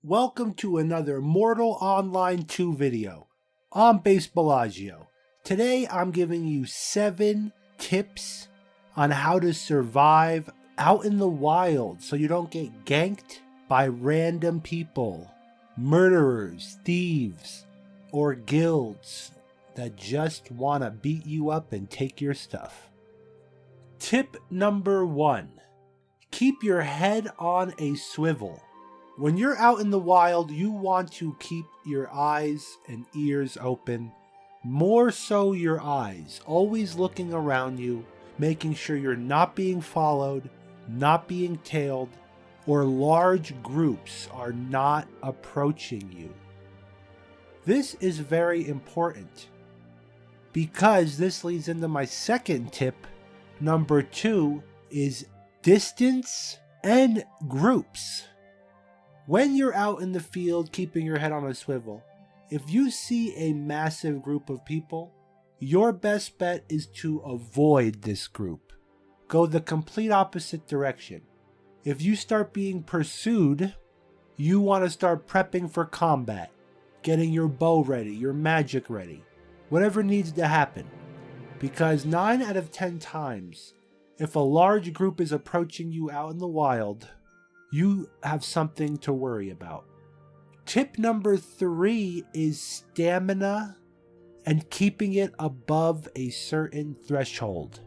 Welcome to another Mortal Online 2 video. I'm Base Bellagio. Today I'm giving you 7 tips on how to survive out in the wild so you don't get ganked by random people, murderers, thieves, or guilds that just want to beat you up and take your stuff. Tip number 1. Keep your head on a swivel. When you're out in the wild, you want to keep your eyes and ears open. More so your eyes, always looking around you, making sure you're not being followed, not being tailed, or large groups are not approaching you. This is very important because this leads into my second tip. Number 2 is distance and groups. When you're out in the field keeping your head on a swivel, if you see a massive group of people, your best bet is to avoid this group. Go the complete opposite direction. If you start being pursued, you want to start prepping for combat, getting your bow ready, your magic ready, whatever needs to happen. Because 9 out of 10 times, if a large group is approaching you out in the wild, you have something to worry about. Tip number 3 is stamina and keeping it above a certain threshold.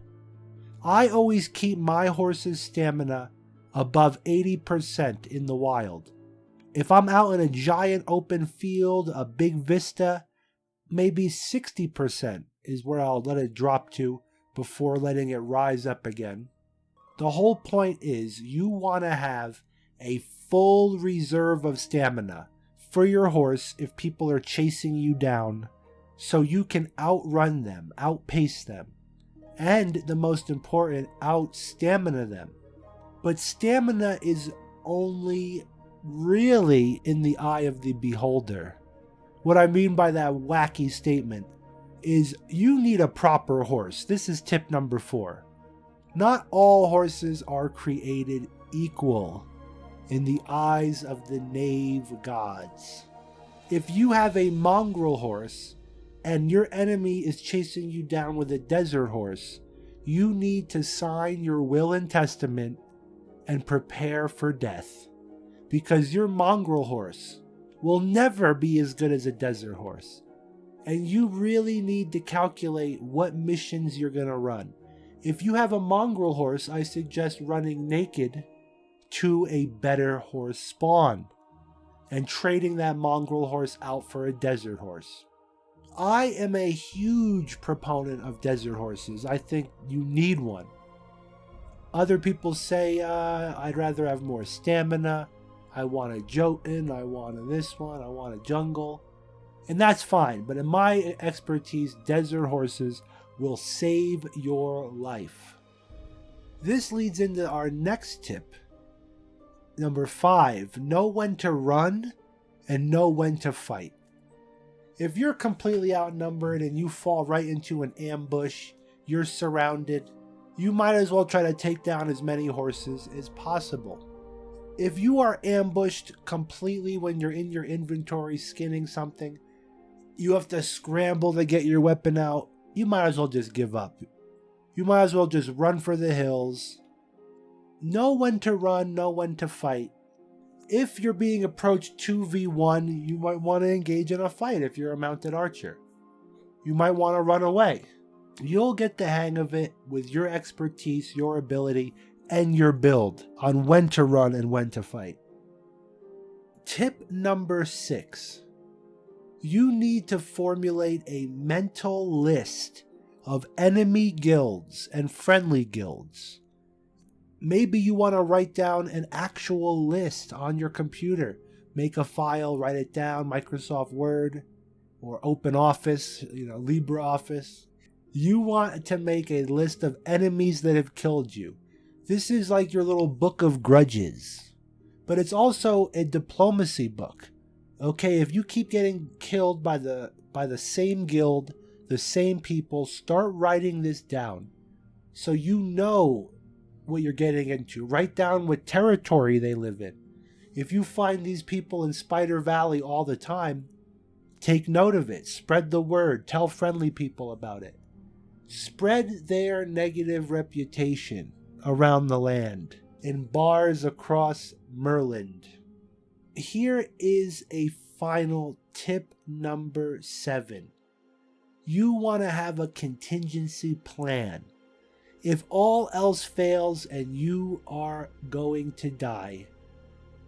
I always keep my horse's stamina above 80% in the wild. If I'm out in a giant open field, a big vista, maybe 60% is where I'll let it drop to before letting it rise up again. The whole point is you want to have a full reserve of stamina for your horse if people are chasing you down, so you can outrun them, outpace them, and the most important, out-stamina them. But stamina is only really in the eye of the beholder. What I mean by that wacky statement is you need a proper horse. This is tip number 4. Not all horses are created equal in the eyes of the knave gods. If you have a mongrel horse and your enemy is chasing you down with a desert horse, you need to sign your will and testament and prepare for death, because your mongrel horse will never be as good as a desert horse. And you really need to calculate what missions you're going to run. If you have a mongrel horse, I suggest running naked to a better horse spawn and trading that mongrel horse out for a desert horse. I am a huge proponent of desert horses. I think you need one. Other people say I'd rather have more stamina. I want a Jotun, I want a this one, I want a jungle. And that's fine, but in my expertise, desert horses will save your life. This leads into our next tip. Number 5, know when to run and know when to fight. If you're completely outnumbered and you fall right into an ambush, you're surrounded, you might as well try to take down as many horses as possible. If you are ambushed completely when you're in your inventory skinning something, you have to scramble to get your weapon out, you might as well just give up. You might as well just run for the hills. Know when to run, know when to fight. If you're being approached 2v1, you might want to engage in a fight if you're a mounted archer. You might want to run away. You'll get the hang of it with your expertise, your ability, and your build on when to run and when to fight. Tip number 6. You need to formulate a mental list of enemy guilds and friendly guilds. Maybe you want to write down an actual list on your computer. Make a file, write it down, Microsoft Word or OpenOffice, LibreOffice. You want to make a list of enemies that have killed you. This is like your little book of grudges, but it's also a diplomacy book. Okay, if you keep getting killed by the same guild, the same people, start writing this down so you know what you're getting into. Write down what territory they live in. If you find these people in Spider Valley all the time, take note of it. Spread the word. Tell friendly people about it. Spread their negative reputation around the land in bars across Merland. Here is a final tip number 7. You want to have a contingency plan. If all else fails and you are going to die,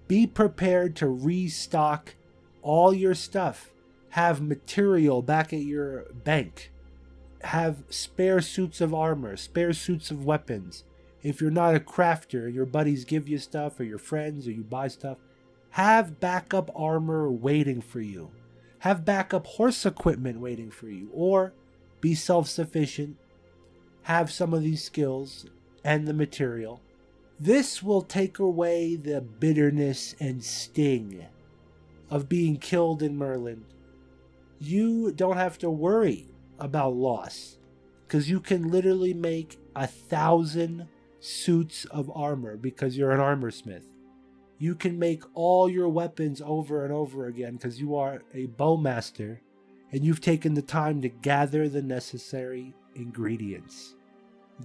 be prepared to restock all your stuff. Have material back at your bank. Have spare suits of armor, spare suits of weapons. If you're not a crafter and your buddies give you stuff, or your friends, or you buy stuff, have backup armor waiting for you. Have backup horse equipment waiting for you. Or be self-sufficient. Have some of these skills and the material. This will take away the bitterness and sting of being killed in Merland. You don't have to worry about loss, because you can literally make 1,000 suits of armor because you're an armor smith. You can make all your weapons over and over again because you are a bowmaster and you've taken the time to gather the necessary ingredients.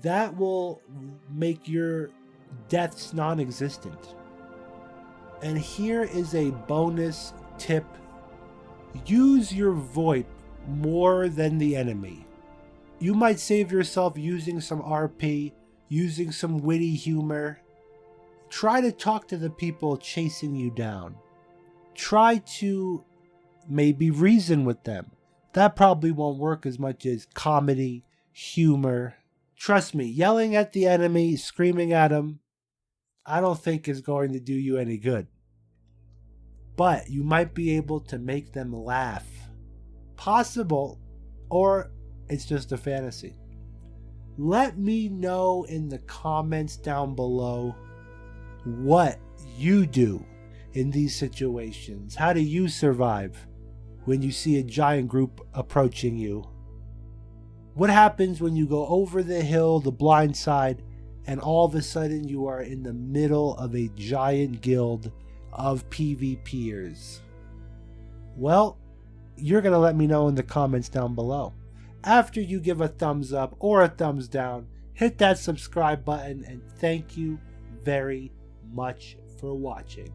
That will make your deaths non-existent. And here is a bonus tip. Use your VOIP more than the enemy. You might save yourself using some RP, using some witty humor. Try to talk to the people chasing you down. Try to maybe reason with them. That probably won't work as much as comedy, humor. Trust me, yelling at the enemy, screaming at them, I don't think is going to do you any good. But you might be able to make them laugh. Possible, or it's just a fantasy. Let me know in the comments down below what you do in these situations. How do you survive when you see a giant group approaching you? What happens when you go over the hill, the blind side, and all of a sudden you are in the middle of a giant guild of PvPers? Well, you're going to let me know in the comments down below. After you give a thumbs up or a thumbs down, hit that subscribe button, and thank you very much for watching.